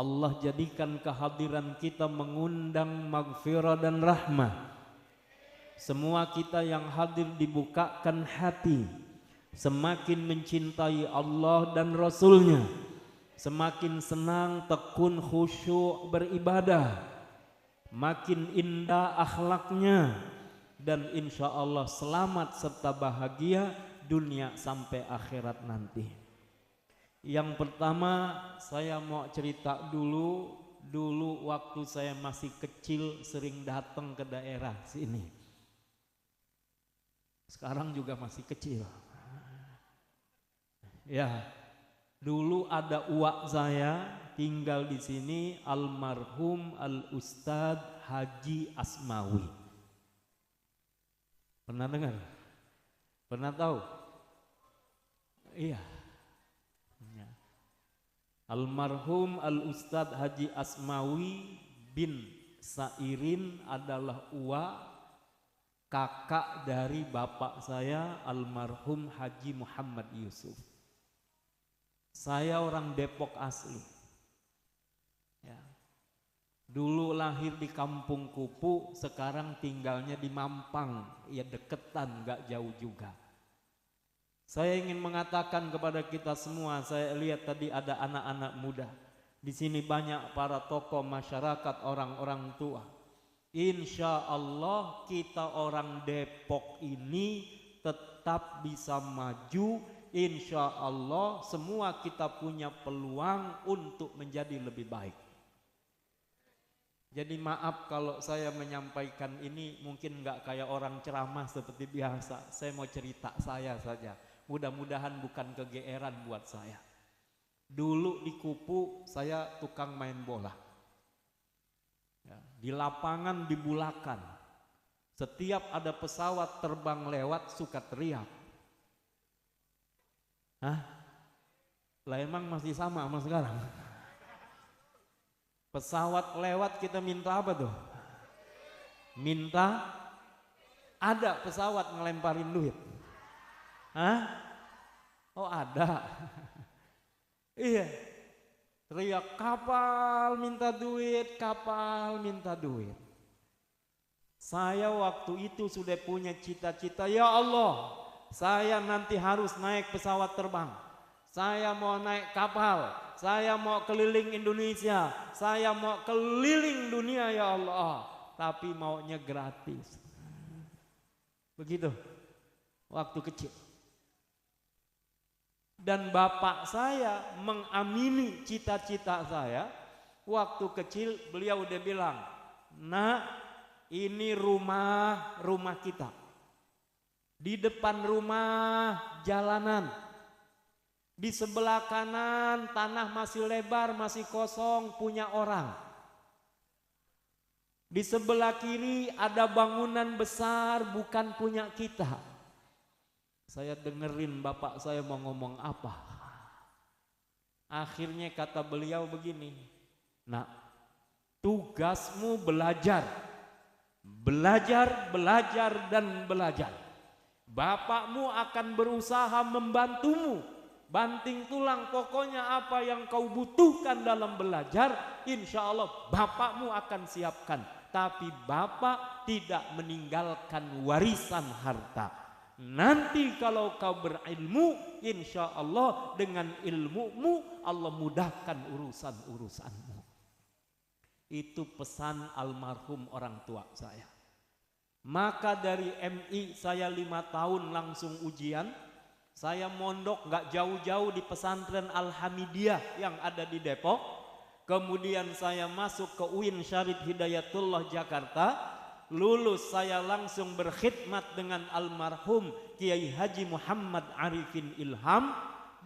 Allah jadikan kehadiran kita mengundang maghfirah dan rahmah. Semua kita yang hadir dibukakan hati, semakin mencintai Allah dan Rasulnya, semakin senang tekun khusyuk beribadah, makin indah akhlaknya, dan insya Allah selamat serta bahagia dunia sampai akhirat nanti. Yang pertama saya mau cerita dulu waktu saya masih kecil sering datang ke daerah sini. Sekarang juga masih kecil. Ya, dulu ada uak saya tinggal di sini, almarhum Al-Ustadz Haji Asmawi. Pernah dengar? Pernah tahu? Iya. Almarhum Al-Ustadz Haji Asmawi bin Sairin adalah uak kakak dari bapak saya almarhum Haji Muhammad Yusuf. Saya orang Depok asli. Ya. Dulu lahir di Kampung Kupu, sekarang tinggalnya di Mampang, ya deketan, gak jauh juga. Saya ingin mengatakan kepada kita semua, saya lihat tadi ada anak-anak muda. Di sini banyak para tokoh masyarakat, orang-orang tua. Insya Allah kita orang Depok ini tetap bisa maju. Insya Allah semua kita punya peluang untuk menjadi lebih baik. Jadi maaf kalau saya menyampaikan ini mungkin nggak kayak orang ceramah seperti biasa. Saya mau cerita saya saja. Mudah-mudahan bukan kegeeran buat saya. Dulu di Kupu saya tukang main bola. Ya, di lapangan di Bulakan, setiap ada pesawat terbang lewat suka teriak. Hah? Lah emang masih sama sekarang? Pesawat lewat kita minta apa tuh? Minta ada pesawat ngelemparin duit. Hah? Oh ada. Iya. Teriak kapal minta duit, kapal minta duit. Saya waktu itu sudah punya cita-cita, ya Allah, saya nanti harus naik pesawat terbang. Saya mau naik kapal, saya mau keliling Indonesia, saya mau keliling dunia ya Allah. Tapi maunya gratis. Begitu, waktu kecil. Dan bapak saya mengamini cita-cita saya. Waktu kecil beliau udah bilang, nak ini rumah kita. Di depan rumah jalanan. Di sebelah kanan tanah masih lebar, masih kosong, punya orang. Di sebelah kiri ada bangunan besar, bukan punya kita. Saya dengerin bapak saya mau ngomong apa. Akhirnya kata beliau begini, nak, tugasmu belajar. Belajar, belajar, dan belajar. Bapakmu akan berusaha membantumu. Banting tulang, pokoknya apa yang kau butuhkan dalam belajar, insya Allah bapakmu akan siapkan. Tapi bapak tidak meninggalkan warisan harta. Nanti kalau kau berilmu, insya Allah dengan ilmumu Allah mudahkan urusan-urusanmu. Itu pesan almarhum orang tua saya. Maka dari MI saya 5 tahun langsung ujian. Saya mondok gak jauh-jauh di pesantren Al-Hamidiyah yang ada di Depok. Kemudian saya masuk ke UIN Syarif Hidayatullah Jakarta. Lulus saya langsung berkhidmat dengan almarhum Kiai Haji Muhammad Arifin Ilham.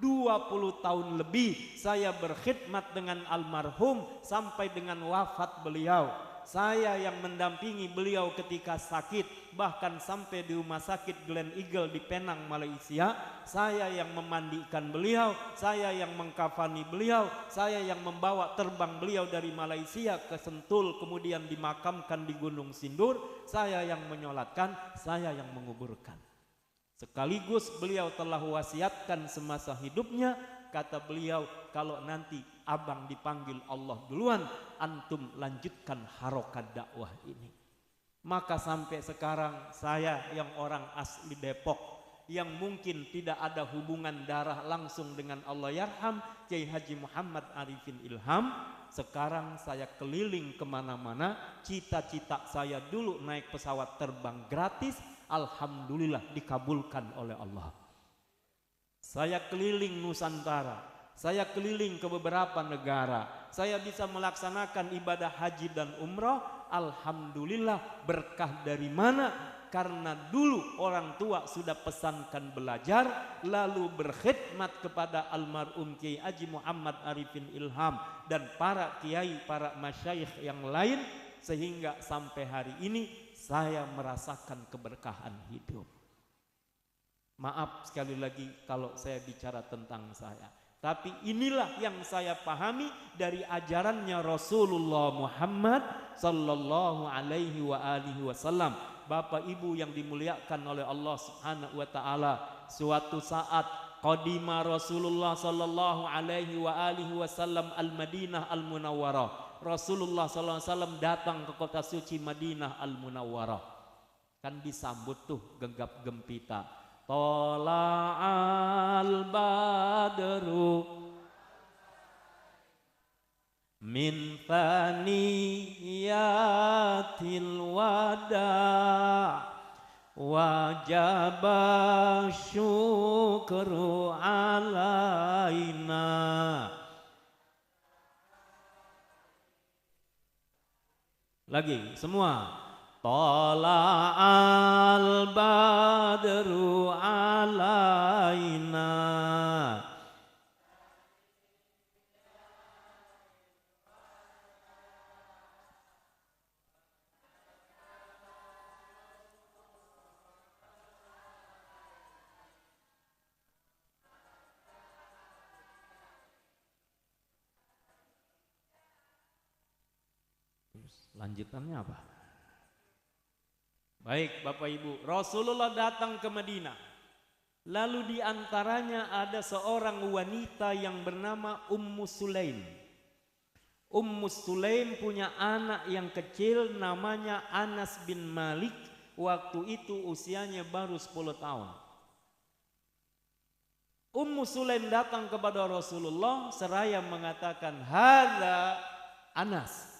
20 tahun lebih saya berkhidmat dengan almarhum sampai dengan wafat beliau. Saya yang mendampingi beliau ketika sakit, bahkan sampai di rumah sakit Glen Eagle di Penang, Malaysia. Saya yang memandikan beliau, saya yang mengkafani beliau, saya yang membawa terbang beliau dari Malaysia ke Sentul, kemudian dimakamkan di Gunung Sindur. Saya yang menyolatkan, saya yang menguburkan. Sekaligus beliau telah wasiatkan semasa hidupnya, kata beliau, kalau nanti abang dipanggil Allah duluan, antum lanjutkan harokat dakwah ini. Maka sampai sekarang saya yang orang asli Depok, yang mungkin tidak ada hubungan darah langsung dengan Allahyarham Kiai Haji Muhammad Arifin Ilham, sekarang saya keliling kemana-mana. Cita-cita saya dulu naik pesawat terbang gratis, alhamdulillah dikabulkan oleh Allah. Saya keliling Nusantara, saya keliling ke beberapa negara, saya bisa melaksanakan ibadah haji dan umrah, alhamdulillah. Berkah dari mana? Karena dulu orang tua sudah pesankan belajar, lalu berkhidmat kepada almarhum Kiai Haji Muhammad Arifin Ilham dan para kiai, para masyayikh yang lain, sehingga sampai hari ini saya merasakan keberkahan hidup. Maaf sekali lagi kalau saya bicara tentang saya, tapi inilah yang saya pahami dari ajarannya Rasulullah Muhammad sallallahu alaihi wa alihi wasallam. Bapak Ibu yang dimuliakan oleh Allah Subhanahu wa taala, suatu saat qadima Rasulullah sallallahu alaihi wa alihi wasallam al-Madinah al-Munawwarah. Rasulullah sallallahu alaihi wasallam datang ke kota suci Madinah al-Munawwarah. Kan disambut tuh gegap gempita. Tala'al badru min thaniyatil wada' wajaba syukru alaina. Lagi semua. Tala'al badru alaina. Lanjutannya apa? Baik Bapak Ibu, Rasulullah datang ke Madinah. Lalu diantaranya ada seorang wanita yang bernama Ummu Sulaim. Ummu Sulaim punya anak yang kecil namanya Anas bin Malik. Waktu itu usianya baru 10 tahun. Ummu Sulaim datang kepada Rasulullah seraya mengatakan, "Hadza Anas,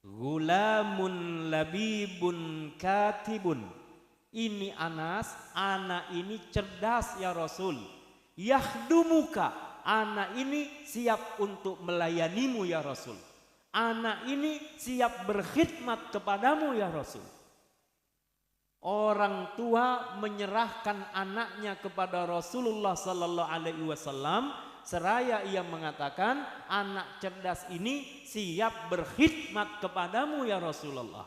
gulamun labibun katibun." Ini Anas, anak ini cerdas ya Rasul. Yakhdumuka, anak ini siap untuk melayanimu ya Rasul. Anak ini siap berkhidmat kepadamu ya Rasul. Orang tua menyerahkan anaknya kepada Rasulullah sallallahu alaihi wasallam seraya ia mengatakan, anak cerdas ini siap berkhidmat kepadamu ya Rasulullah.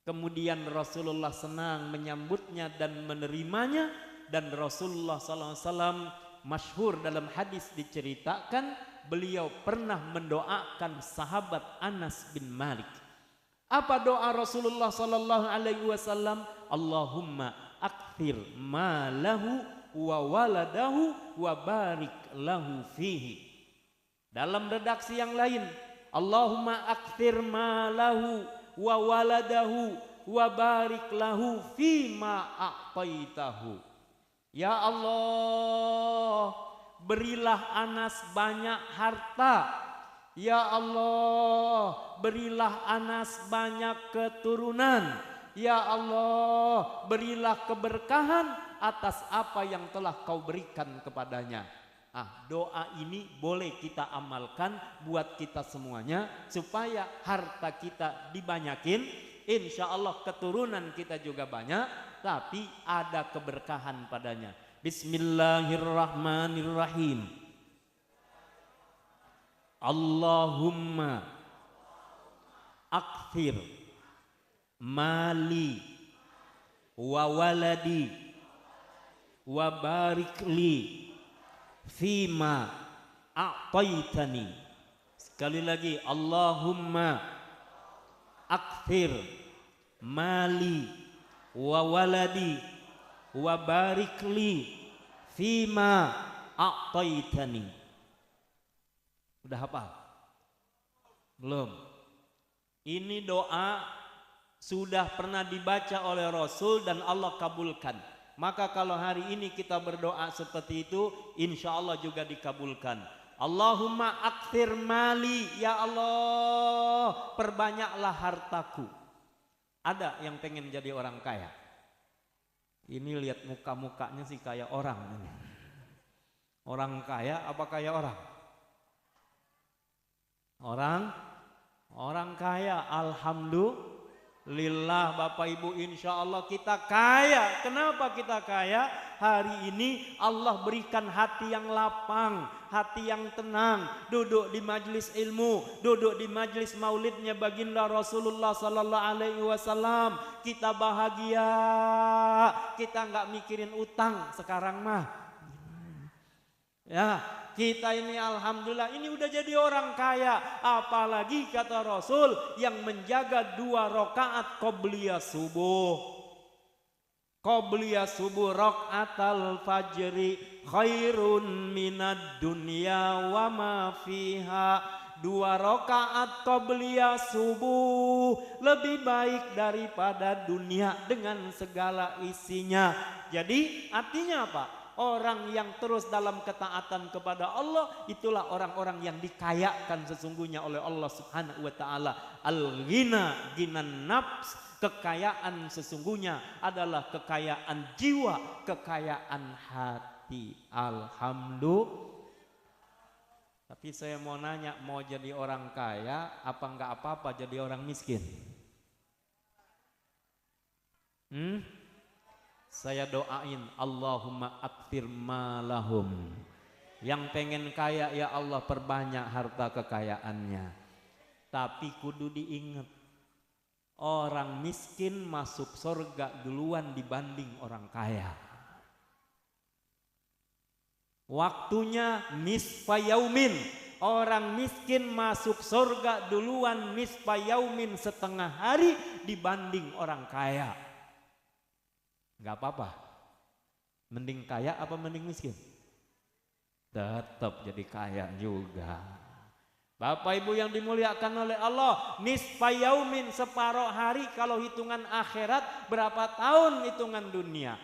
Kemudian Rasulullah senang menyambutnya dan menerimanya, dan Rasulullah SAW masyhur dalam hadis diceritakan beliau pernah mendoakan sahabat Anas bin Malik. Apa doa Rasulullah sallallahu alaihi wasallam? Allahumma akthir malahu wa waladahu wa barik lahu fihi. Dalam redaksi yang lain, Allahumma akthir malahu wa waladahu wa barik lahu fima a'taitahu. Ya Allah, berilah Anas banyak harta. Ya Allah, berilah Anas banyak keturunan. Ya Allah, berilah keberkahan atas apa yang telah kau berikan kepadanya. Doa ini boleh kita amalkan buat kita semuanya supaya harta kita dibanyakin, insya Allah keturunan kita juga banyak, tapi ada keberkahan padanya. Bismillahirrahmanirrahim. Allahumma akthir mali wa waladi wa barik li fima a'taitani. Sekali lagi, Allahumma akthir mali wa waladi wa barik li fima a'taitani. Udah hafal? Belum. Ini doa sudah pernah dibaca oleh Rasul dan Allah kabulkan. Maka kalau hari ini kita berdoa seperti itu, insya Allah juga dikabulkan. Allahumma akthir mali, ya Allah, perbanyaklah hartaku. Ada yang pengen jadi orang kaya? Ini lihat muka-mukanya sih kayak orang. Orang kaya apa kayak orang? Orang kaya. Alhamdulillah Bapak Ibu, insya Allah kita kaya. Kenapa kita kaya? Hari ini Allah berikan hati yang lapang, hati yang tenang, duduk di majelis ilmu, duduk di majelis maulidnya baginda Rasulullah sallallahu alaihi wasallam. Kita bahagia, kita nggak mikirin utang sekarang mah. Ya, kita ini alhamdulillah ini udah jadi orang kaya. Apalagi kata Rasul yang menjaga 2 rakaat qobliyah subuh. Qobliyah subuh rakaatal fajri khairun minad dunya wa ma fiha. 2 rakaat qobliyah subuh lebih baik daripada dunia dengan segala isinya. Jadi artinya apa? Orang yang terus dalam ketaatan kepada Allah, itulah orang-orang yang dikayakan sesungguhnya oleh Allah Subhanahu wa taala. Al-ghina, ghinan nafs, kekayaan sesungguhnya adalah kekayaan jiwa, kekayaan hati. Alhamdulillah. Tapi saya mau nanya, mau jadi orang kaya apa enggak apa-apa jadi orang miskin? Saya doain Allahumma akthir malahum. Yang pengen kaya ya Allah perbanyak harta kekayaannya. Tapi kudu diingat, orang miskin masuk surga duluan dibanding orang kaya. Waktunya nisfa yaumin. Orang miskin masuk surga duluan nisfa yaumin, setengah hari dibanding orang kaya. Gak apa-apa. Mending kaya apa mending miskin? Tetap jadi kaya juga. Bapak Ibu yang dimuliakan oleh Allah, nisfa yaumin, separuh hari. Kalau hitungan akhirat berapa tahun hitungan dunia?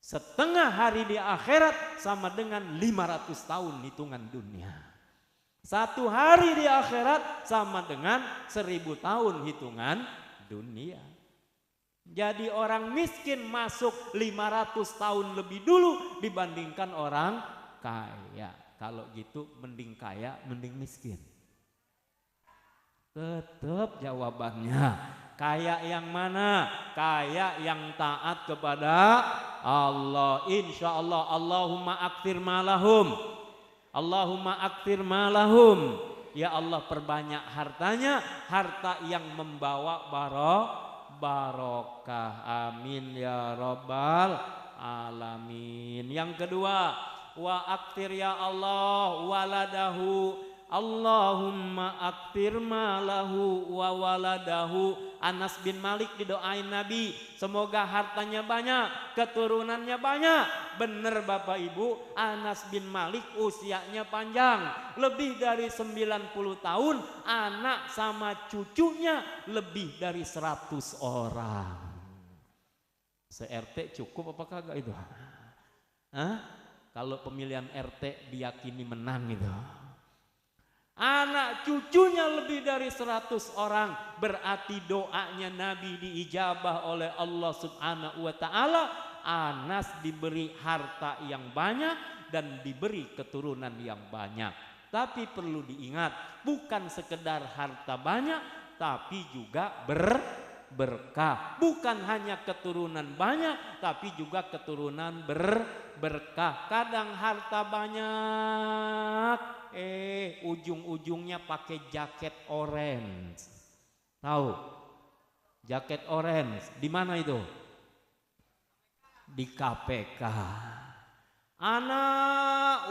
Setengah hari di akhirat sama dengan 500 tahun hitungan dunia. 1 hari di akhirat sama dengan 1000 tahun hitungan dunia. Jadi orang miskin masuk 500 tahun lebih dulu dibandingkan orang kaya. Kalau gitu mending kaya, mending miskin. Tetap jawabannya kaya yang mana? Kaya yang taat kepada Allah. Insya Allah. Allahumma akthir malahum. Allahumma akthir malahum. Ya Allah perbanyak hartanya, harta yang membawa barokah. Amin ya rabbal alamin. Yang kedua, wa aktir ya Allah waladahu. Allahumma aktir malahu wa waladahu. Anas bin Malik didoain Nabi, semoga hartanya banyak, keturunannya banyak. Bener Bapak Ibu, Anas bin Malik usianya panjang, lebih dari 90 tahun, anak sama cucunya lebih dari 100 orang. Se-RT cukup apa kagak itu? Kalau pemilihan RT diyakini menang itu. Anak cucunya lebih dari 100 orang. Berarti doanya Nabi diijabah oleh Allah Subhanahu wa ta'ala. Anas diberi harta yang banyak dan diberi keturunan yang banyak. Tapi perlu diingat, bukan sekedar harta banyak, tapi juga berkah. Bukan hanya keturunan banyak, tapi juga keturunan berkah. Kadang harta banyak, ujung-ujungnya pakai jaket orange. Tahu? Jaket orange di mana itu? Di KPK. Anak,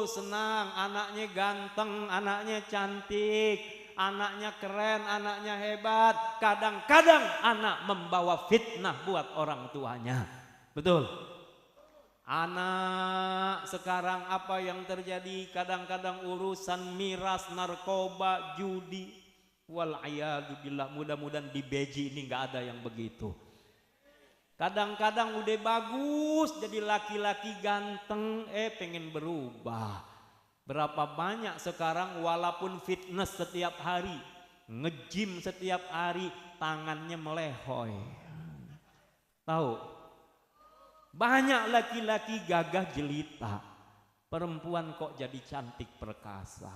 senang, anaknya ganteng, anaknya cantik, anaknya keren, anaknya hebat. Kadang-kadang anak membawa fitnah buat orang tuanya. Betul? Anak sekarang apa yang terjadi? Kadang-kadang urusan miras, narkoba, judi. Wal'iyadzubillah, mudah-mudahan di Beji ini nggak ada yang begitu. Kadang-kadang udah bagus jadi laki-laki ganteng, pengen berubah. Berapa banyak sekarang walaupun fitness setiap hari, nge-gym setiap hari, tangannya melehoy. Tahu? Banyak laki-laki gagah jelita, perempuan kok jadi cantik perkasa.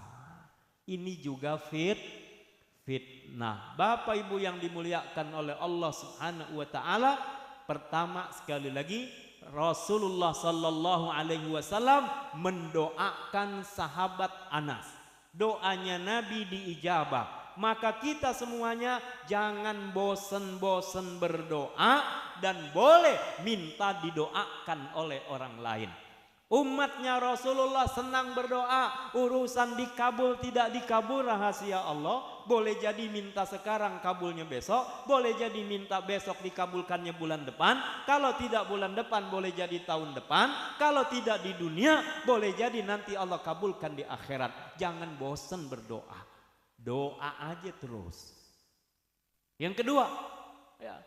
Ini juga fitnah. Bapak Ibu yang dimuliakan oleh Allah Subhanahu wa taala, pertama sekali lagi Rasulullah sallallahu alaihi wasallam mendoakan sahabat Anas. Doanya Nabi diijabah. Maka kita semuanya jangan bosen-bosen berdoa dan boleh minta didoakan oleh orang lain. Umatnya Rasulullah senang berdoa, urusan dikabul tidak dikabul rahasia Allah. Boleh jadi minta sekarang kabulnya besok, boleh jadi minta besok dikabulkannya bulan depan. Kalau tidak bulan depan boleh jadi tahun depan. Kalau tidak di dunia boleh jadi nanti Allah kabulkan di akhirat. Jangan bosan berdoa, doa aja terus. Yang kedua, ya,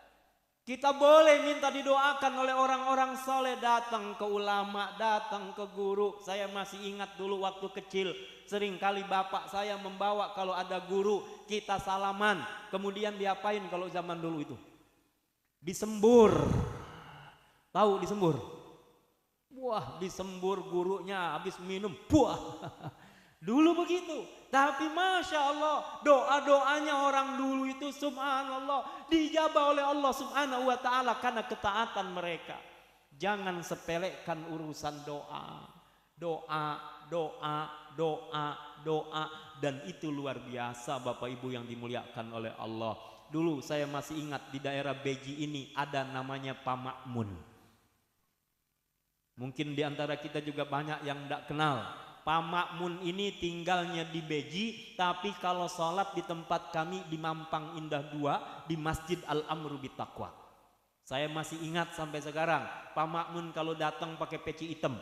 kita boleh minta didoakan oleh orang-orang soleh, datang ke ulama, datang ke guru. Saya masih ingat dulu waktu kecil, seringkali bapak saya membawa kalau ada guru, kita salaman. Kemudian diapain kalau zaman dulu itu? Disembur. Tahu disembur? Wah, disembur gurunya habis minum. Buah. Dulu begitu. Tapi Masya Allah, doa-doanya orang dulu itu subhanallah dijabah oleh Allah subhanahu wa ta'ala karena ketaatan mereka. Jangan sepelekan urusan doa. Doa, doa, doa, doa. Dan itu luar biasa Bapak Ibu yang dimuliakan oleh Allah. Dulu saya masih ingat di daerah Beji ini ada namanya Pak Makmun. Mungkin di antara kita juga banyak yang tidak kenal. Pak Makmun ini tinggalnya di Beji, tapi kalau sholat di tempat kami di Mampang Indah 2 di Masjid Al-Amru Bittaqwa. Saya masih ingat sampai sekarang, Pak Makmun kalau datang pakai peci hitam,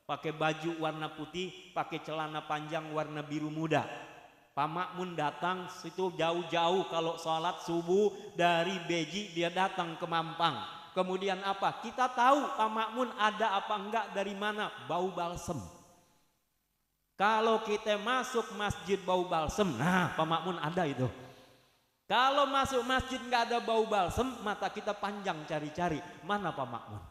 pakai baju warna putih, pakai celana panjang warna biru muda. Pak Makmun datang situ jauh-jauh kalau sholat subuh dari Beji dia datang ke Mampang. Kemudian apa? Kita tahu Pak Makmun ada apa enggak dari mana? Bau balsem. Kalau kita masuk masjid bau balsem, nah Pak Makmun ada itu. Kalau masuk masjid nggak ada bau balsem, mata kita panjang cari-cari, mana Pak Makmun?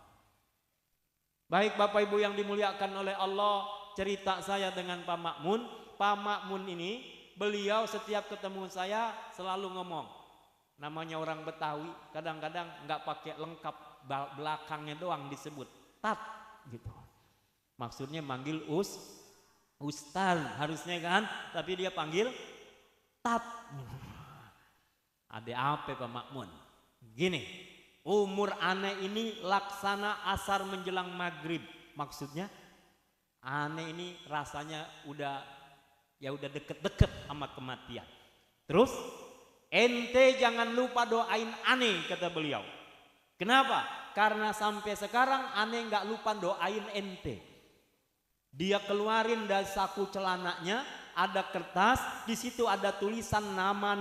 Baik Bapak Ibu yang dimuliakan oleh Allah, cerita saya dengan Pak Makmun. Pak Makmun ini, beliau setiap ketemu saya selalu ngomong. Namanya orang Betawi, kadang-kadang nggak pakai lengkap, belakangnya doang disebut, tat gitu. Maksudnya manggil Ustaz harusnya kan, tapi dia panggil Tat. Ada apa Pak Makmun? Gini, umur aneh ini laksana asar menjelang maghrib. Maksudnya aneh ini rasanya udah deket-deket sama kematian. Terus ente jangan lupa doain aneh kata beliau. Kenapa? Karena sampai sekarang aneh nggak lupa doain ente. Dia keluarin dari saku celananya, ada kertas, di situ ada tulisan nama.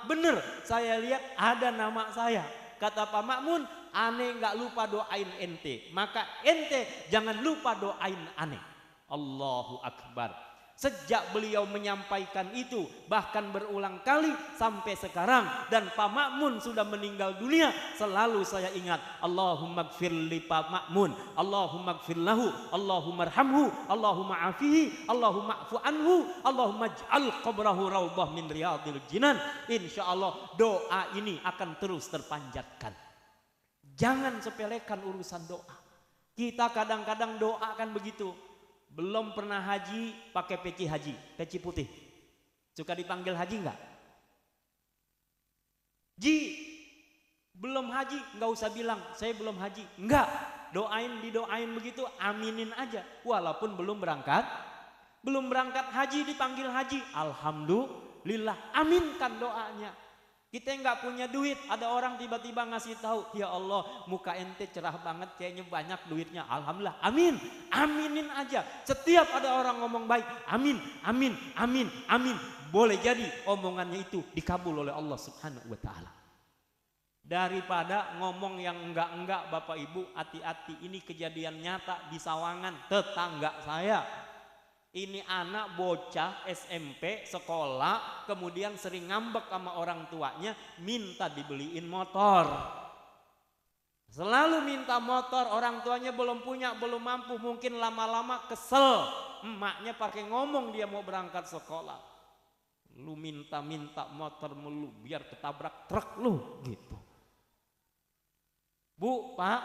Bener, saya lihat ada nama saya. Kata Pak Makmun, aneh nggak lupa doain ente, maka ente jangan lupa doain aneh. Allahu Akbar. Sejak beliau menyampaikan itu, bahkan berulang kali sampai sekarang, dan Pak Makmun sudah meninggal dunia, selalu saya ingat, Allahumma gfir li Pak Makmun, Allahumma gfir lahu, Allahumma arhamhu, Allahumma afihi, Allahumma afu anhu, Allahumma ij'al qabrahu raudhah min riyadil jinan. Insya Allah doa ini akan terus terpanjatkan. Jangan sepelekan urusan doa. Kita kadang-kadang doa kan begitu. Belum pernah haji pakai peci haji, peci putih. Suka dipanggil haji enggak? Ji, belum haji, enggak usah bilang saya belum haji. Enggak, didoain begitu, aminin aja. Walaupun belum berangkat haji dipanggil haji. Alhamdulillah, aminkan doanya. Kita nggak punya duit, ada orang tiba-tiba ngasih tahu, ya Allah muka ente cerah banget, kayaknya banyak duitnya. Alhamdulillah, amin, aminin aja. Setiap ada orang ngomong baik, amin, amin, amin, amin. Boleh jadi omongannya itu dikabul oleh Allah Subhanahu wa Ta'ala. Daripada ngomong yang enggak-enggak, Bapak Ibu, hati-hati. Ini kejadian nyata di Sawangan, tetangga saya. Ini anak bocah SMP sekolah, kemudian sering ngambek sama orang tuanya, minta dibeliin motor. Selalu minta motor, orang tuanya belum punya, belum mampu, mungkin lama-lama kesel. Emaknya pakai ngomong dia mau berangkat sekolah. Lu minta-minta motor mulu biar ketabrak truk lu gitu. Bu, Pak,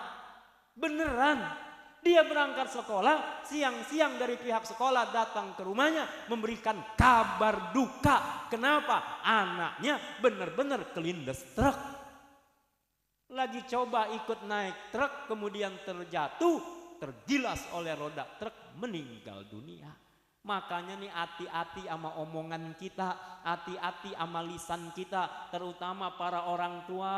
beneran. Dia berangkat sekolah, siang-siang dari pihak sekolah datang ke rumahnya memberikan kabar duka. Kenapa? Anaknya benar-benar kelindes truk. Lagi coba ikut naik truk, kemudian terjatuh, tergilas oleh roda truk, meninggal dunia. Makanya nih hati-hati sama omongan kita, hati-hati sama lisan kita, terutama para orang tua.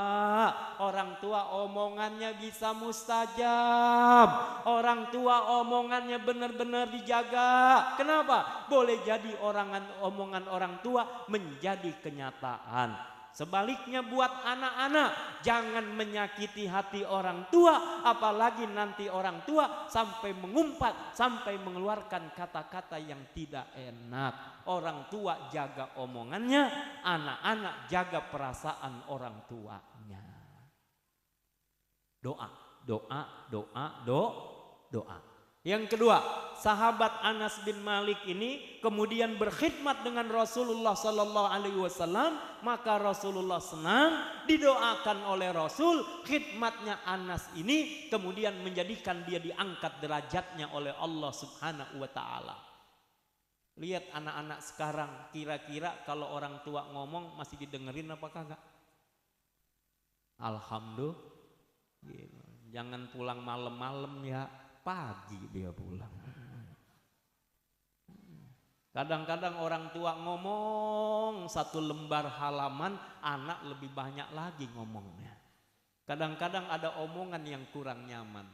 Orang tua omongannya bisa mustajab, orang tua omongannya benar-benar dijaga. Kenapa? Boleh jadi omongan orang tua menjadi kenyataan. Sebaliknya buat anak-anak, jangan menyakiti hati orang tua, apalagi nanti orang tua sampai mengumpat, sampai mengeluarkan kata-kata yang tidak enak. Orang tua jaga omongannya, anak-anak jaga perasaan orang tuanya. Doa, doa, doa, doa. Yang kedua, sahabat Anas bin Malik ini kemudian berkhidmat dengan Rasulullah Sallallahu Alaihi Wasallam, maka Rasulullah senang, didoakan oleh Rasul. Khidmatnya Anas ini kemudian menjadikan dia diangkat derajatnya oleh Allah Subhanahu Wa Taala. Lihat anak-anak sekarang, kira-kira kalau orang tua ngomong masih didengerin apa kagak? Alhamdulillah. Jangan pulang malam-malam ya. Pagi dia pulang. Kadang-kadang orang tua ngomong satu lembar halaman, anak lebih banyak lagi ngomongnya. Kadang-kadang ada omongan yang kurang nyaman.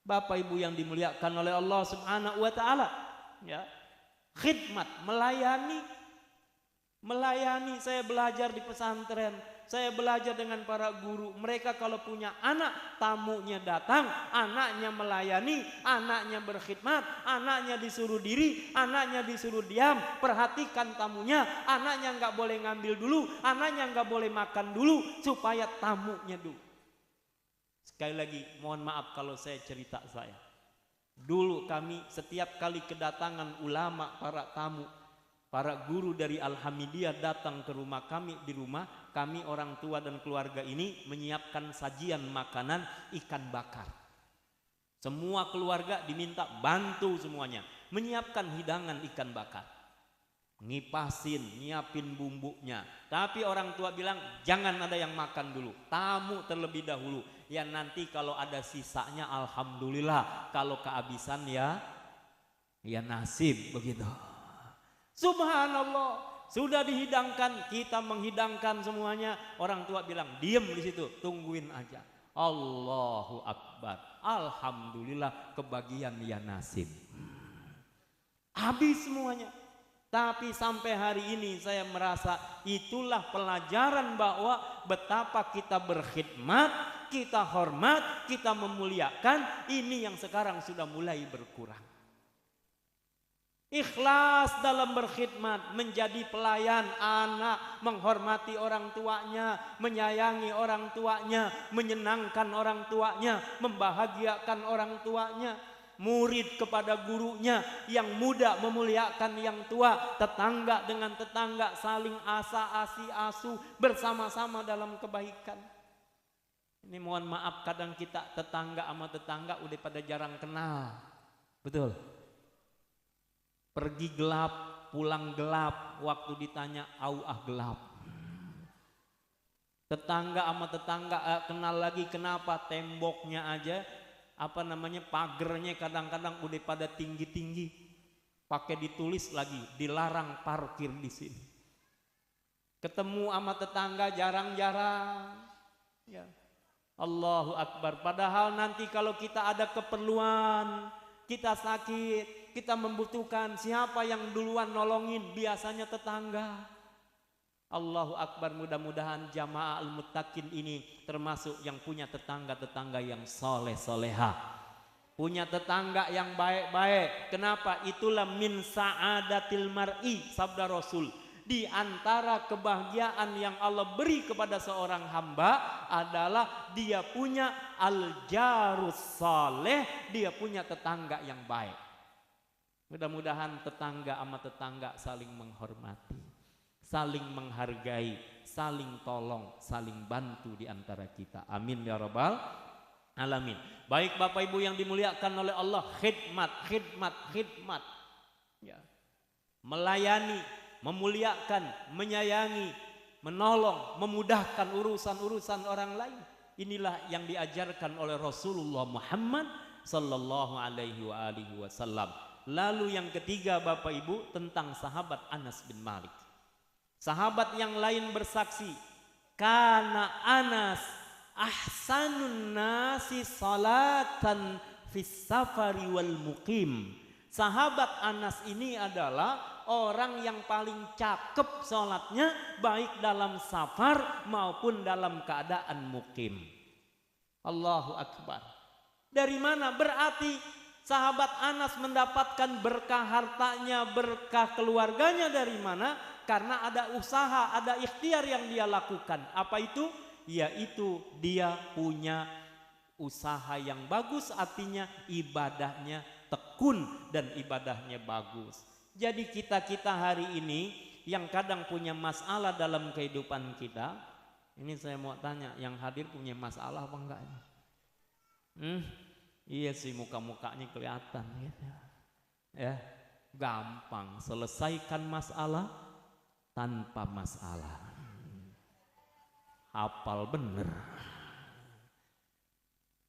Bapak Ibu yang dimuliakan oleh Allah Subhanahu wa Ta'ala, ya, khidmat, melayani. Saya belajar di pesantren, saya belajar dengan para guru. Mereka kalau punya anak, tamunya datang, anaknya melayani, anaknya berkhidmat, anaknya disuruh diri, anaknya disuruh diam, perhatikan tamunya, anaknya nggak boleh ngambil dulu, anaknya nggak boleh makan dulu, supaya tamunya dulu. Sekali lagi, mohon maaf kalau saya cerita saya. Dulu kami setiap kali kedatangan ulama, para tamu, para guru dari Al-Hamidiyah datang ke rumah kami, di rumah kami orang tua dan keluarga ini menyiapkan sajian makanan ikan bakar. Semua keluarga diminta bantu semuanya menyiapkan hidangan ikan bakar. Ngipasin, nyiapin bumbunya. Tapi orang tua bilang jangan ada yang makan dulu, tamu terlebih dahulu. Ya nanti kalau ada sisanya alhamdulillah, kalau kehabisan ya nasib begitu. Subhanallah, sudah dihidangkan, kita menghidangkan semuanya. Orang tua bilang, diem di situ, tungguin aja. Allahu Akbar, alhamdulillah kebagian ya nasib. Habis semuanya. Tapi sampai hari ini saya merasa itulah pelajaran bahwa betapa kita berkhidmat, kita hormat, kita memuliakan. Ini yang sekarang sudah mulai berkurang. Ikhlas dalam berkhidmat, menjadi pelayan anak, menghormati orang tuanya, menyayangi orang tuanya, menyenangkan orang tuanya, membahagiakan orang tuanya, murid kepada gurunya, yang muda memuliakan yang tua, tetangga dengan tetangga saling asa-asi asuh bersama-sama dalam kebaikan. Ini mohon maaf kadang kita tetangga sama tetangga udah pada jarang kenal. Betul. Pergi gelap, pulang gelap, waktu ditanya gelap. Tetangga sama tetangga kenal lagi, kenapa? Temboknya aja, pagernya kadang-kadang udah pada tinggi-tinggi, pakai ditulis lagi dilarang parkir di sini. Ketemu sama tetangga jarang-jarang. Ya. Allahu Akbar. Padahal nanti kalau kita ada keperluan, kita sakit, kita membutuhkan, siapa yang duluan nolongin? Biasanya tetangga. Allahu Akbar, mudah-mudahan jamaah al-muttaqin ini termasuk yang punya tetangga-tetangga yang soleh-soleha, punya tetangga yang baik-baik. Kenapa? Itulah min sa'adatil mar'i, sabda Rasul. Di antara kebahagiaan yang Allah beri kepada seorang hamba adalah dia punya al-jarus saleh, dia punya tetangga yang baik. Mudah-mudahan tetangga sama tetangga saling menghormati, saling menghargai, saling tolong, saling bantu di antara kita. Amin ya rabbal alamin. Baik Bapak Ibu yang dimuliakan oleh Allah, khidmat. Ya. Melayani, memuliakan, menyayangi, menolong, memudahkan urusan-urusan orang lain. Inilah yang diajarkan oleh Rasulullah Muhammad sallallahu alaihi wasallam. Lalu yang ketiga Bapak Ibu, tentang sahabat Anas bin Malik. Sahabat yang lain bersaksi, kana Anas ahsanun nasi salatan fis safari wal muqim. Sahabat Anas ini adalah orang yang paling cakep sholatnya, baik dalam safar maupun dalam keadaan mukim. Allahu Akbar. Dari mana? Berarti sahabat Anas mendapatkan berkah hartanya, berkah keluarganya dari mana? Karena ada usaha, ada ikhtiar yang dia lakukan. Apa itu? Yaitu dia punya usaha yang bagus, artinya ibadahnya tekun dan ibadahnya bagus. Jadi kita hari ini yang kadang punya masalah dalam kehidupan kita, ini saya mau tanya, yang hadir punya masalah apa enggak? Iya sih, muka-mukanya kelihatan gitu. Ya, gampang selesaikan masalah tanpa masalah. Hafal bener.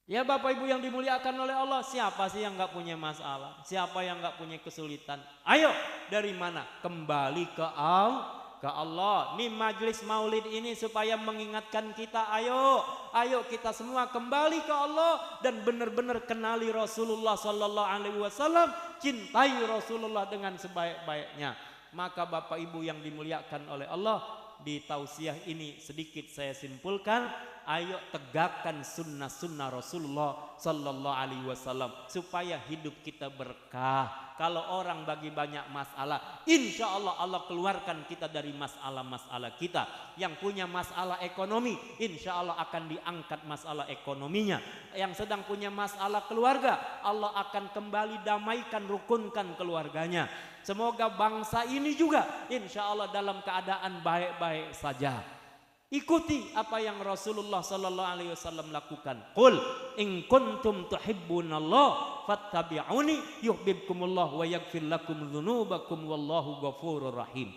Ya Bapak Ibu yang dimuliakan oleh Allah, siapa sih yang gak punya masalah? Siapa yang gak punya kesulitan? Ayo, dari mana? Kembali ke Allah. Nih majelis maulid ini supaya mengingatkan kita, ayo kita semua kembali ke Allah dan benar-benar kenali Rasulullah sallallahu alaihi wasallam, cintai Rasulullah dengan sebaik-baiknya. Maka Bapak Ibu yang dimuliakan oleh Allah, di tausiah ini sedikit saya simpulkan, ayo tegakkan sunnah-sunnah Rasulullah sallallahu alaihi wasallam supaya hidup kita berkah. Kalau orang bagi banyak masalah, insya Allah Allah keluarkan kita dari masalah-masalah kita. Yang punya masalah ekonomi, insya Allah akan diangkat masalah ekonominya. Yang sedang punya masalah keluarga, Allah akan kembali damaikan, rukunkan keluarganya. Semoga bangsa ini juga insya Allah dalam keadaan baik-baik saja. Ikuti apa yang Rasulullah sallallahu alaihi wasallam lakukan. Qul in kuntum tuhibbunallah fattabi'uni yuhibbukumullah wa yaghfir lakum dzunubakum wallahu ghafurur rahim.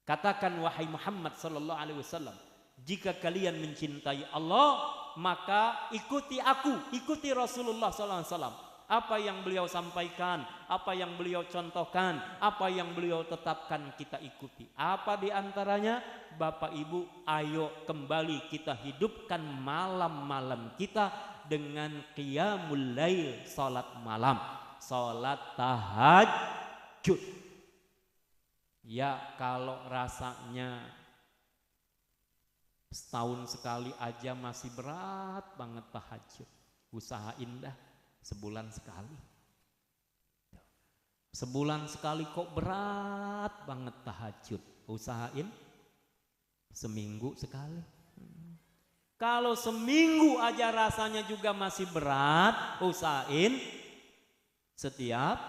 Katakan wahai Muhammad sallallahu alaihi wasallam, jika kalian mencintai Allah, maka ikuti aku, ikuti Rasulullah sallallahu alaihi wasallam. Apa yang beliau sampaikan, apa yang beliau contohkan, apa yang beliau tetapkan, kita ikuti. Apa diantaranya? Bapak Ibu, ayo kembali kita hidupkan malam-malam kita dengan qiyamul lail, salat malam, salat tahajud. Ya kalau rasanya setahun sekali aja masih berat banget tahajud, usahain dah sebulan sekali. Sebulan sekali kok berat banget tahajud, usahain seminggu sekali. Kalau seminggu aja rasanya juga masih berat, usahain setiap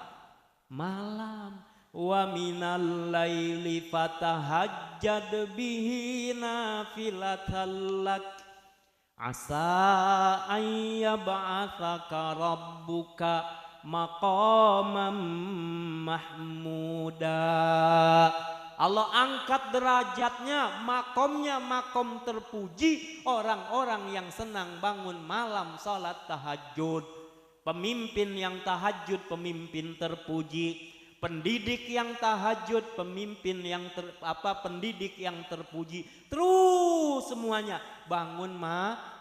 malam. Wa minal laili fatahajjad bihi nafilatan lak asa ayyab'atsaka rabbuka maqamam mahmuda. Allah angkat derajatnya, makomnya makom terpuji orang-orang yang senang bangun malam salat tahajud. Pemimpin yang tahajud pemimpin terpuji, pendidik yang tahajud, pemimpin yang pendidik yang terpuji, terus semuanya bangun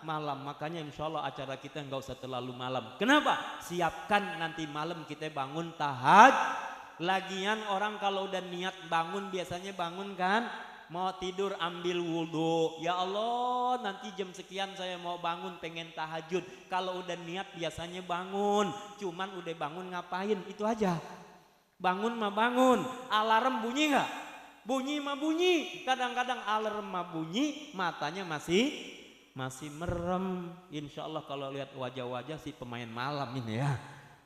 malam. Makanya insya Allah acara kita nggak usah terlalu malam. Kenapa? Siapkan nanti malam kita bangun tahajud. Lagian orang kalau udah niat bangun biasanya bangun kan, mau tidur ambil wudhu. Ya Allah, nanti jam sekian saya mau bangun pengen tahajud. Kalau udah niat biasanya bangun, cuman udah bangun ngapain? Itu aja. Bangun mah bangun. Alarm bunyi nggak? Bunyi mah bunyi. Kadang-kadang alarm mah bunyi, matanya masih merem. Insya Allah kalau lihat wajah-wajah si pemain malam ini ya,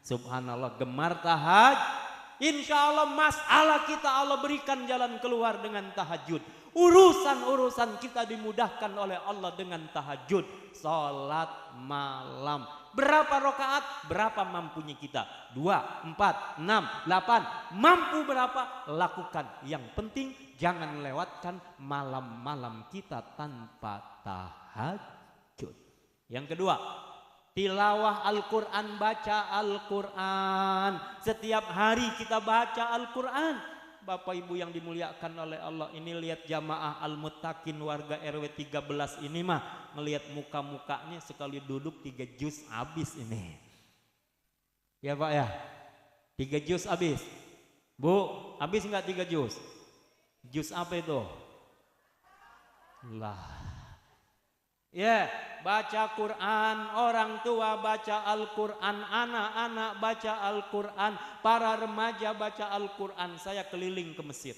subhanallah, gemar tahajud. Insya Allah masalah kita Allah berikan jalan keluar dengan tahajud. Urusan-urusan kita dimudahkan oleh Allah dengan tahajud. Salat malam. Berapa rakaat? Berapa mampunya kita? 2, 4, 6, 8. Mampu berapa? Lakukan. Yang penting jangan lewatkan malam-malam kita tanpa tahajud. Yang kedua, tilawah Al-Quran, baca Al-Quran. Setiap hari kita baca Al-Quran. Bapak Ibu yang dimuliakan oleh Allah, ini lihat jamaah Al-Muttaqin warga RW 13 ini mah, melihat muka-mukanya sekali duduk 3 juz habis ini. Ya Pak ya, 3 juz habis. Bu, habis enggak 3 juz? Juz apa itu? Lah. Ya, baca Quran, orang tua baca Al-Quran, anak-anak baca Al-Quran, para remaja baca Al-Quran. Saya keliling ke Mesir,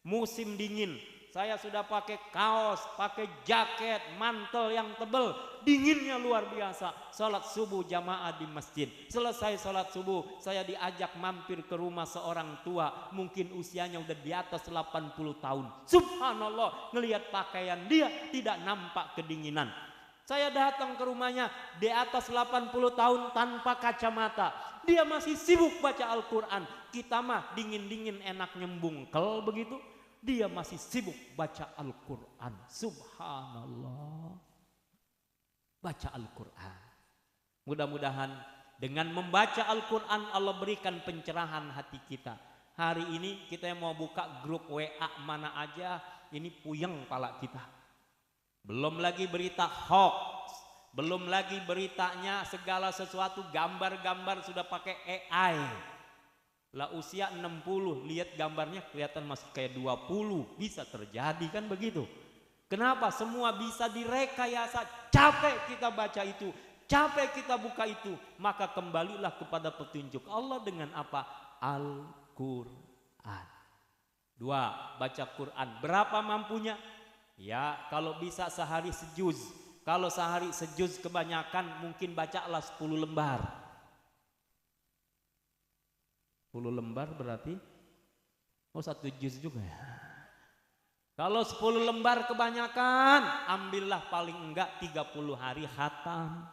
musim dingin, saya sudah pakai kaos, pakai jaket, mantel yang tebal, dinginnya luar biasa. Salat subuh jamaah di masjid. Selesai salat subuh, saya diajak mampir ke rumah seorang tua, mungkin usianya udah di atas 80 tahun. Subhanallah, ngelihat pakaian dia tidak nampak kedinginan. Saya datang ke rumahnya, di atas 80 tahun tanpa kacamata. Dia masih sibuk baca Al-Quran. Kita mah dingin-dingin enak nyembungkel begitu. Dia masih sibuk baca Al-Quran. Subhanallah. Baca Al-Quran. Mudah-mudahan dengan membaca Al-Quran Allah berikan pencerahan hati kita. Hari ini kita mau buka grup WA mana aja, ini puyeng pala kita. Belum lagi berita hoax, belum lagi beritanya segala sesuatu, gambar-gambar sudah pakai AI. Lah usia 60, lihat gambarnya kelihatan masih kayak 20, bisa terjadi kan begitu. Kenapa? Semua bisa direkayasa. Capek kita baca itu, capek kita buka itu, maka kembalilah kepada petunjuk Allah dengan apa? Al-Quran. 2, baca Quran. Berapa mampunya? Ya, kalau bisa sehari sejuz. Kalau sehari sejuz kebanyakan, mungkin bacalah 10 lembar. 10 lembar berarti 1 juz juga ya. Kalau 10 lembar kebanyakan, ambillah paling enggak 30 hari khatam.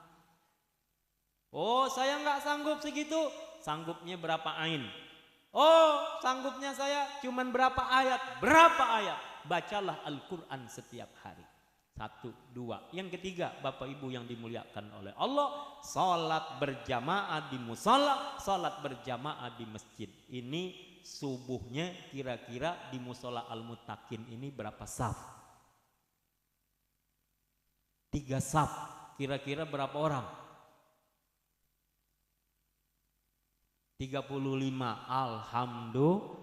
Oh, saya enggak sanggup segitu. Sanggupnya berapa ain? Oh, sanggupnya saya cuman berapa ayat? Berapa ayat? Bacalah Al-Quran setiap hari. 1, 2. Yang ketiga, Bapak Ibu yang dimuliakan oleh Allah, salat berjamaah di musala, salat berjamaah di masjid. Ini subuhnya kira-kira di musola Al-Muttaqin ini berapa saf? 3 saf. Kira-kira berapa orang? 35. Alhamdulillah.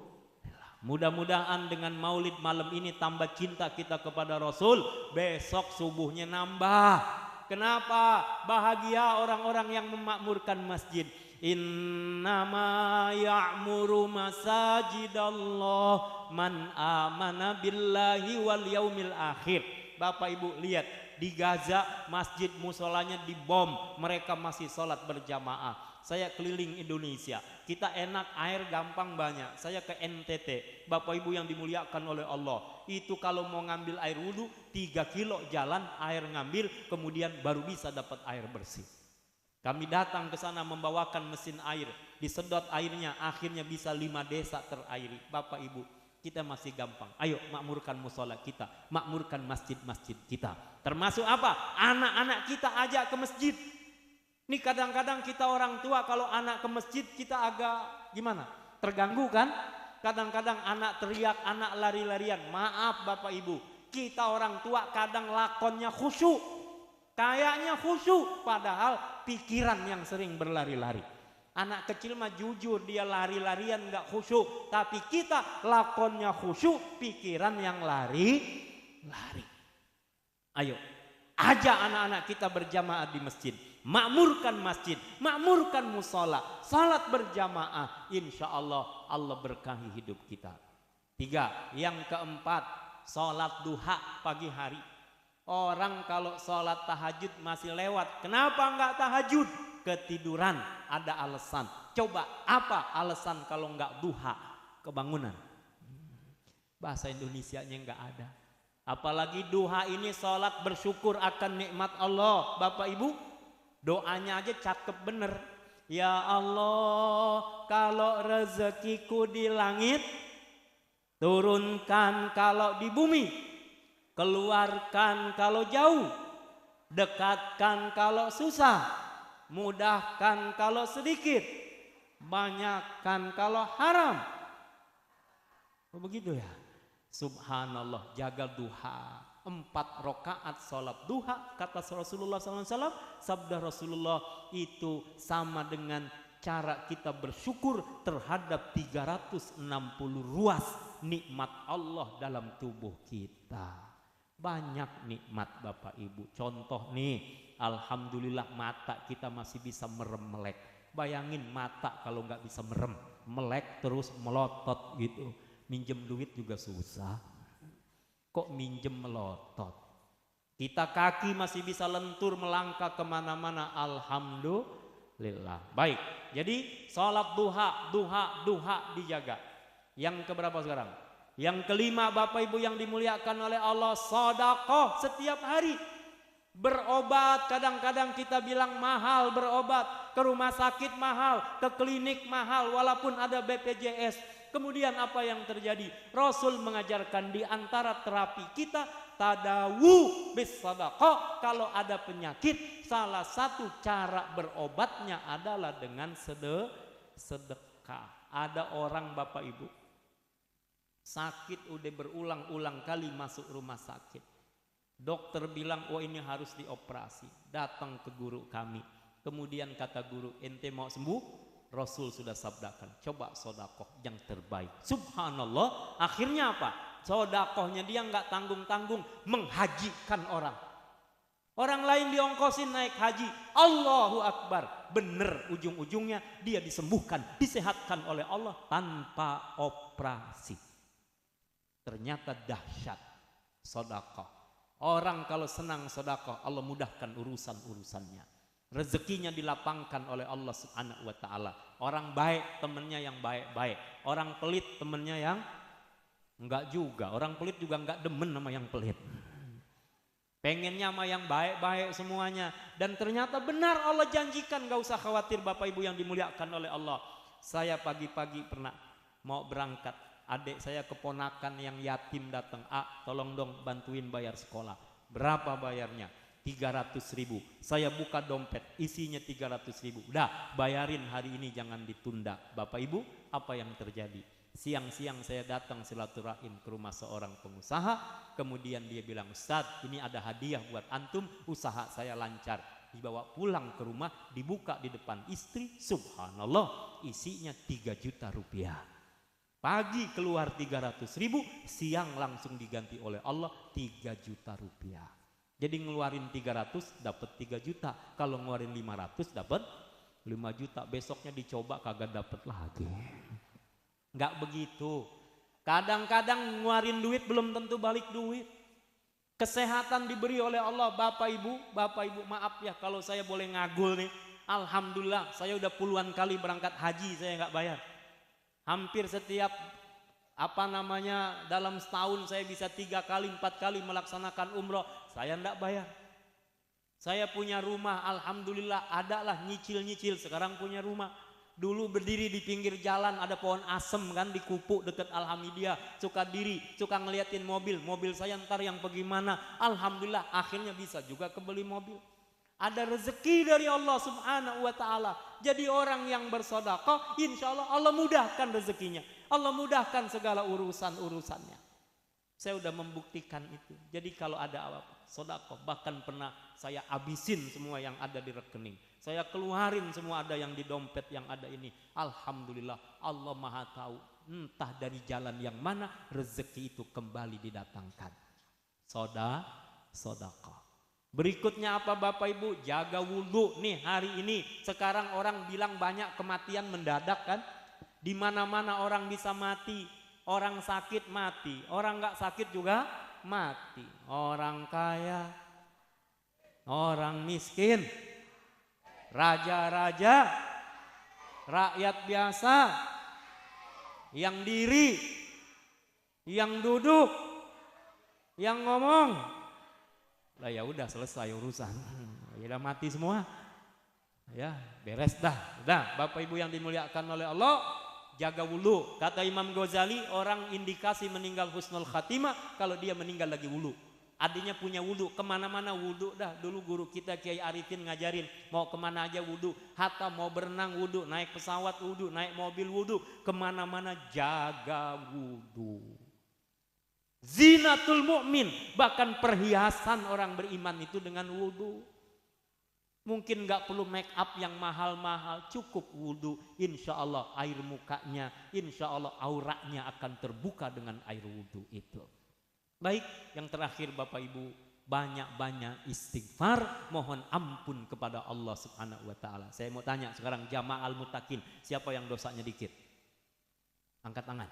Mudah-mudahan dengan maulid malam ini tambah cinta kita kepada Rasul, besok subuhnya nambah. Kenapa? Bahagia orang-orang yang memakmurkan masjid. Innama ya'muru masajidallah man amana billahi wal yaumil akhir. Bapak Ibu lihat, di Gaza masjid musolanya dibom, mereka masih sholat berjamaah. Saya keliling Indonesia, kita enak, air gampang banyak. Saya ke NTT, Bapak Ibu yang dimuliakan oleh Allah, itu kalau mau ngambil air wudhu 3 kilo jalan air ngambil, kemudian baru bisa dapat air bersih. Kami datang ke sana membawakan mesin air, disedot airnya, akhirnya bisa 5 desa terairi. Bapak Ibu, kita masih gampang. Ayo makmurkan musola kita, makmurkan masjid-masjid kita. Termasuk apa? Anak-anak kita ajak ke masjid. Ini kadang-kadang kita orang tua kalau anak ke masjid kita agak gimana? Terganggu kan? Kadang-kadang anak teriak, anak lari-larian. Maaf Bapak Ibu, kita orang tua kadang lakonnya khusyuk. Kayaknya khusyuk, padahal pikiran yang sering berlari-lari. Anak kecil mah jujur, dia lari-larian gak khusyuk. Tapi kita lakonnya khusyuk, pikiran yang lari-lari. Ayo, ajak anak-anak kita berjamaah di masjid. Makmurkan masjid, makmurkan musola, salat berjamaah. Insya Allah, Allah berkahi hidup kita. 3, yang keempat, salat duha pagi hari. Orang kalau salat tahajud masih lewat. Kenapa enggak tahajud? Ketiduran, ada alasan. Coba apa alasan kalau enggak duha? Kebangunan. Bahasa Indonesianya enggak ada. Apalagi duha ini salat bersyukur akan nikmat Allah. Bapak Ibu, doanya aja cakep bener. Ya Allah, kalau rezekiku di langit, turunkan kalau di bumi, keluarkan kalau jauh, dekatkan kalau susah, mudahkan kalau sedikit, banyakkan kalau haram. Begitu ya. Subhanallah, jaga duha. 4 rakaat salat duha, kata Rasulullah SAW. Sabda Rasulullah itu sama dengan cara kita bersyukur terhadap 360 ruas nikmat Allah dalam tubuh kita. Banyak nikmat Bapak Ibu. Contoh nih, alhamdulillah mata kita masih bisa merem melek. Bayangin mata kalau nggak bisa merem, melek terus melotot gitu. Minjem duit juga susah. Kok minjem melotot? Kita kaki masih bisa lentur melangkah kemana-mana. Alhamdulillah. Baik, jadi sholat duha dijaga. Yang keberapa sekarang? Yang kelima Bapak Ibu yang dimuliakan oleh Allah, sedekah setiap hari. Berobat, kadang-kadang kita bilang mahal berobat. Ke rumah sakit mahal, ke klinik mahal walaupun ada BPJS. Kemudian apa yang terjadi? Rasul mengajarkan di antara terapi kita tadawu bis sadaqah. Kalau ada penyakit, salah satu cara berobatnya adalah dengan sedekah. Ada orang Bapak Ibu sakit udah berulang-ulang kali masuk rumah sakit. Dokter bilang, oh ini harus dioperasi. Datang ke guru kami. Kemudian kata guru, ente mau sembuh? Rasul sudah sabdakan, coba sodakoh yang terbaik. Subhanallah, akhirnya apa? Sodakohnya dia nggak tanggung-tanggung, menghajikan orang. Orang lain diongkosin naik haji, Allahu Akbar. Bener ujung-ujungnya dia disembuhkan, disehatkan oleh Allah tanpa operasi. Ternyata dahsyat sodakoh. Orang kalau senang sodakoh, Allah mudahkan urusan-urusannya. Rezekinya dilapangkan oleh Allah Subhanahu wa taala. Orang baik temennya yang baik-baik, orang pelit temennya yang enggak juga. Orang pelit juga enggak demen sama yang pelit. Pengennya sama yang baik-baik semuanya. Dan ternyata benar Allah janjikan, enggak usah khawatir Bapak Ibu yang dimuliakan oleh Allah. Saya pagi-pagi pernah mau berangkat, adik saya keponakan yang yatim datang, tolong dong bantuin bayar sekolah. Berapa bayarnya? 300.000. Saya buka dompet, isinya 300.000. Udah, bayarin hari ini, jangan ditunda. Bapak Ibu, apa yang terjadi? Siang-siang saya datang silaturahim ke rumah seorang pengusaha. Kemudian dia bilang, Ustadz, ini ada hadiah buat antum, usaha saya lancar. Dibawa pulang ke rumah, dibuka di depan istri. Subhanallah, isinya 3 juta rupiah. Pagi keluar 300.000, siang langsung diganti oleh Allah 3 juta rupiah. Jadi ngeluarin 300 dapat 3 juta. Kalau ngeluarin 500 dapat 5 juta. Besoknya dicoba kagak dapat lagi. Enggak begitu. Kadang-kadang ngeluarin duit belum tentu balik duit. Kesehatan diberi oleh Allah. Bapak Ibu maaf ya kalau saya boleh ngagul nih. Alhamdulillah saya udah puluhan kali berangkat haji saya enggak bayar. Hampir setiap dalam setahun saya bisa 3 kali 4 kali melaksanakan umroh, saya enggak bayar. Saya punya rumah, alhamdulillah, adalah nyicil-nyicil, sekarang punya rumah. Dulu berdiri di pinggir jalan, ada pohon asem kan di Kupuk dekat Alhamidiyah, suka ngeliatin mobil saya ntar yang bagaimana. Alhamdulillah akhirnya bisa juga kebeli mobil. Ada rezeki dari Allah Subhanahu wa ta'ala. Jadi orang yang bersedekah, insya Allah Allah mudahkan rezekinya. Allah mudahkan segala urusan-urusannya. Saya sudah membuktikan itu. Jadi kalau ada apa-apa, sedekah, bahkan pernah saya habisin semua yang ada di rekening. Saya keluarin semua ada yang di dompet yang ada ini. Alhamdulillah, Allah Maha tahu. Entah dari jalan yang mana rezeki itu kembali didatangkan. Sedekah. Berikutnya apa Bapak Ibu? Jaga wudhu nih hari ini. Sekarang orang bilang banyak kematian mendadak kan? Di mana-mana orang bisa mati. Orang sakit mati, orang nggak sakit juga mati. Orang kaya, orang miskin, raja-raja, rakyat biasa, yang diri, yang duduk, yang ngomong. Lah ya udah selesai urusan. Ya udah mati semua. Ya, beres dah. Udah, Bapak Ibu yang dimuliakan oleh Allah, jaga wudhu. Kata Imam Ghazali, orang indikasi meninggal husnul khatimah kalau dia meninggal lagi wudhu. Adanya punya wudhu, kemana-mana wudhu dah. Dulu guru kita Kiai Arifin ngajarin, mau kemana aja wudhu. Hatta mau berenang wudhu, naik pesawat wudhu, naik mobil wudhu, kemana-mana jaga wudhu. Zinatul mu'min, bahkan perhiasan orang beriman itu dengan wudhu. Mungkin gak perlu make up yang mahal-mahal, cukup wudhu. Insya Allah air mukanya, insya Allah auratnya akan terbuka dengan air wudhu itu. Baik, yang terakhir Bapak Ibu, banyak-banyak istighfar, mohon ampun kepada Allah Subhanahu wa ta'ala. Saya mau tanya sekarang jamaah al-muttaqin, siapa yang dosanya dikit? Angkat tangan.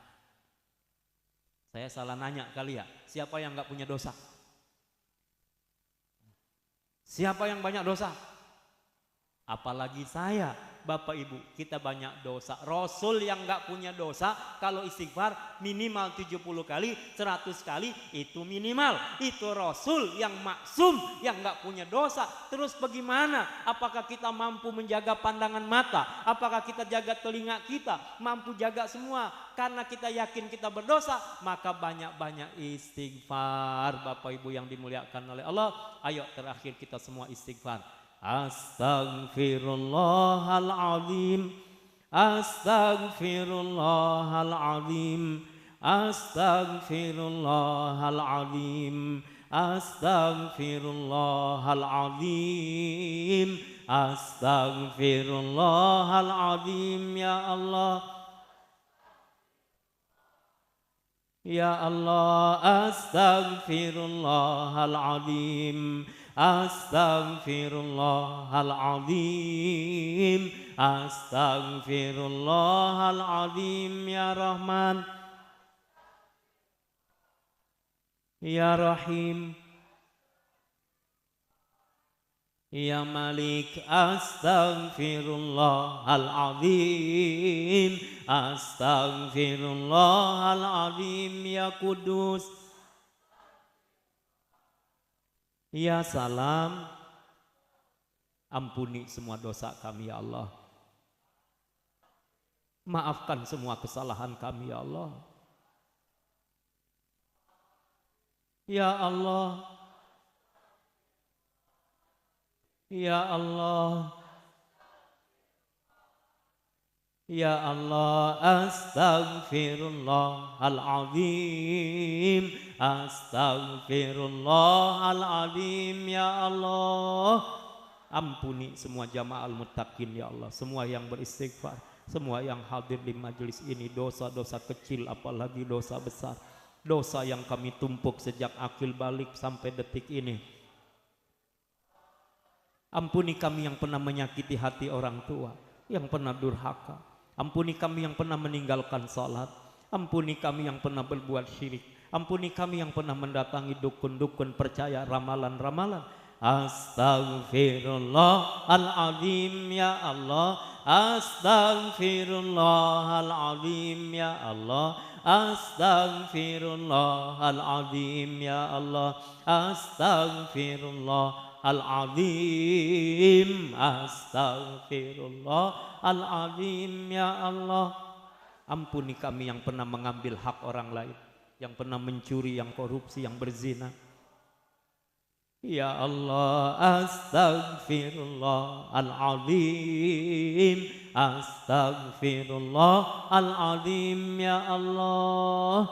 Saya salah nanya kali ya, siapa yang gak punya dosa? Siapa yang banyak dosa? Apalagi saya, Bapak Ibu, kita banyak dosa. Rasul yang gak punya dosa, kalau istighfar minimal 70 kali, 100 kali, itu minimal. Itu Rasul yang maksum, yang gak punya dosa. Terus bagaimana? Apakah kita mampu menjaga pandangan mata? Apakah kita jaga telinga kita? Mampu jaga semua? Karena kita yakin kita berdosa, maka banyak-banyak istighfar. Bapak Ibu yang dimuliakan oleh Allah, ayo terakhir kita semua istighfar. Astaghfirullahaladzim, astaghfirullahaladzim, astaghfirullahaladzim, astaghfirullahaladzim, astaghfirullahaladzim. Ya Allah, ya Allah, astaghfirullahaladzim, astaghfirullahaladzim, astaghfirullahaladzim. Ya Rahman, ya Rahim, ya Malik, astaghfirullahaladzim, astaghfirullahaladzim. Ya Kudus, ya Salam, ampuni semua dosa kami ya Allah. Maafkan semua kesalahan kami ya Allah. Ya Allah, ya Allah, ya Allah, astaghfirullahaladzim, astaghfirullahaladzim. Ya Allah, ampuni semua jamaah al-muttaqin ya Allah, semua yang beristighfar, semua yang hadir di majelis ini, dosa-dosa kecil apalagi dosa besar, dosa yang kami tumpuk sejak akil balik sampai detik ini. Ampuni kami yang pernah menyakiti hati orang tua, yang pernah durhaka. Ampuni kami yang pernah meninggalkan salat. Ampuni kami yang pernah berbuat syirik. Ampuni kami yang pernah mendatangi dukun-dukun percaya ramalan-ramalan. Astaghfirullahaladzim ya Allah, astaghfirullahaladzim ya Allah, astaghfirullahaladzim ya Allah, astaghfirullahaladzim, astaghfirullahaladzim ya Allah. Ampuni kami yang pernah mengambil hak orang lain, yang pernah mencuri, yang korupsi, yang berzina. Ya Allah, astaghfirullahaladzim, astaghfirullahaladzim. Ya Allah,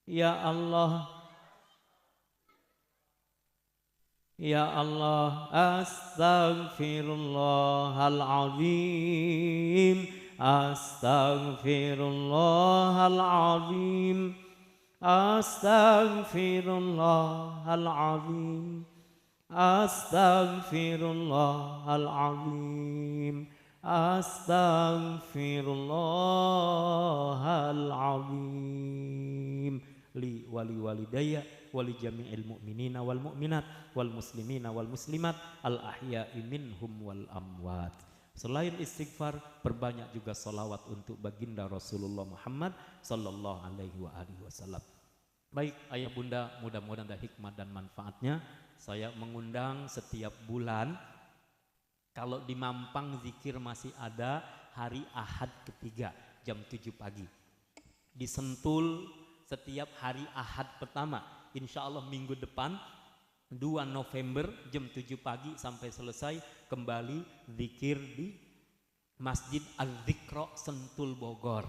ya Allah, ya Allah, astaghfirullahaladzim, astaghfirullahaladzim, astaghfirullahaladzim, astaghfirullahaladzim, astaghfirullahaladzim. Li wali walidayya wali jami'il mu'minina wal mu'minat wal muslimina wal muslimat al ahya'i minhum wal amwat. Selain istighfar, perbanyak juga salawat untuk baginda Rasulullah Muhammad sallallahu alaihi wa alihi wasallam. Baik ayah bunda, mudah-mudahan ada hikmah dan manfaatnya. Saya mengundang setiap bulan, kalau di Mampang zikir masih ada hari Ahad ketiga jam 7 pagi. Di Sentul setiap hari Ahad pertama, insya Allah minggu depan 2 November jam 7 pagi sampai selesai kembali zikir di Masjid Al-Dzikra Sentul Bogor.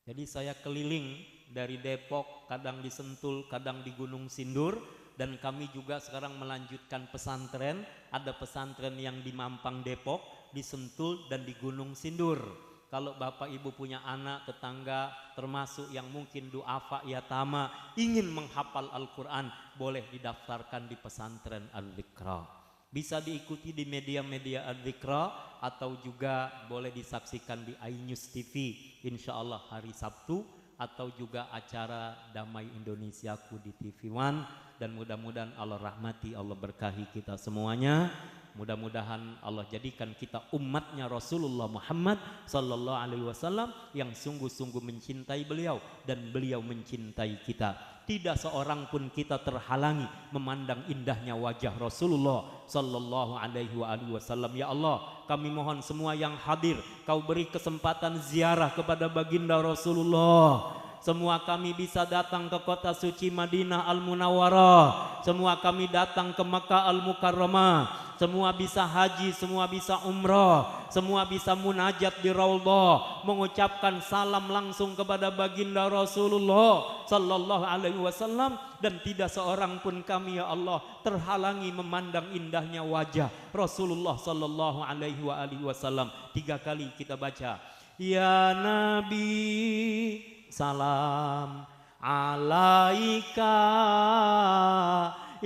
Jadi saya keliling dari Depok, kadang di Sentul, kadang di Gunung Sindur, dan kami juga sekarang melanjutkan pesantren. Ada pesantren yang di Mampang Depok, di Sentul, dan di Gunung Sindur. Kalau bapak ibu punya anak, tetangga, termasuk yang mungkin duafa yatama, ingin menghafal Al-Quran, boleh didaftarkan di pesantren Al-Dzikra. Bisa diikuti di media-media Al-Dzikra, atau juga boleh disaksikan di iNews TV, insya Allah hari Sabtu, atau juga acara Damai Indonesiaku di TV One. Dan mudah-mudahan Allah rahmati, Allah berkahi kita semuanya. Mudah-mudahan Allah jadikan kita umatnya Rasulullah Muhammad sallallahu alaihi wasallam yang sungguh-sungguh mencintai beliau dan beliau mencintai kita. Tidak seorang pun kita terhalangi memandang indahnya wajah Rasulullah sallallahu alaihi wasallam. Ya Allah, kami mohon semua yang hadir, Kau beri kesempatan ziarah kepada baginda Rasulullah. Semua kami bisa datang ke kota suci Madinah Al-Munawwarah. Semua kami datang ke Makkah Al-Mukarramah. Semua bisa haji, semua bisa umrah, semua bisa munajat di Raudhah, mengucapkan salam langsung kepada baginda Rasulullah sallallahu alaihi wasallam, dan tidak seorang pun kami ya Allah terhalangi memandang indahnya wajah Rasulullah sallallahu alaihi wasallam. 3 kali kita baca, ya Nabi salam alaika,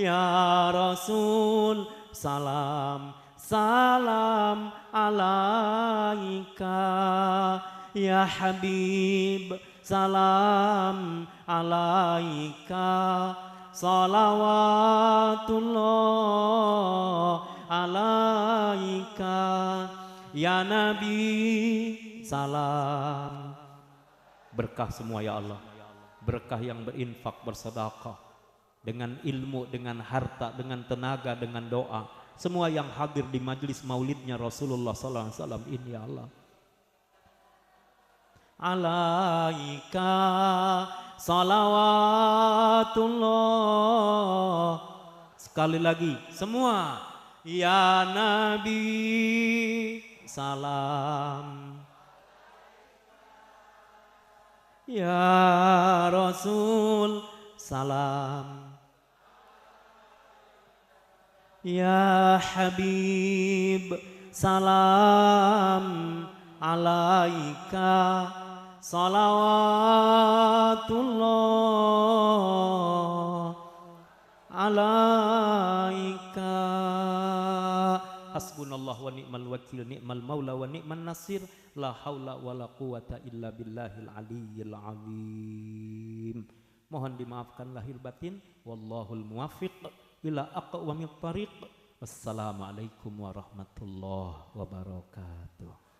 ya Rasul salam salam alaika, ya Habib salam alaika, salawatullah alaika, ya Nabi salam. Berkah semua ya Allah, berkah yang berinfak, bersedekah, dengan ilmu, dengan harta, dengan tenaga, dengan doa. Semua yang hadir di majelis maulidnya Rasulullah sallallahu alaihi wasallam ini ya Allah. Alaika salawatullah. Sekali lagi semua, ya Nabi salam, ya Rasul salam, ya Habib salam alaika, salawatullah alaika. Hasbunallah wa ni'mal wakil, ni'mal maula wa ni'man nasir, la haula wa la quwata illa billahil aliyyil azim. Mohon dimaafkan lahir batin, wallahul muwaffiq ila aqwamit thariq. Wassalamualaikum warahmatullahi wabarakatuh.